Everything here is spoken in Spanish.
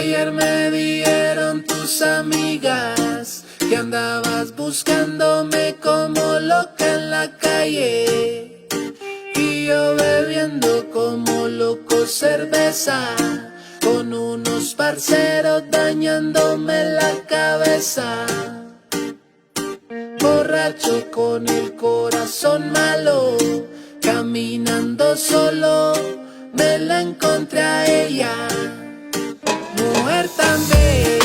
Ayer me dijeron tus amigas que andabas buscándome como loca en la calle, y yo bebiendo como loco cerveza con unos parceros dañándome la cabeza. Borracho con el corazón malo, caminando solo, me la encontré a ella. Mujer tan bella.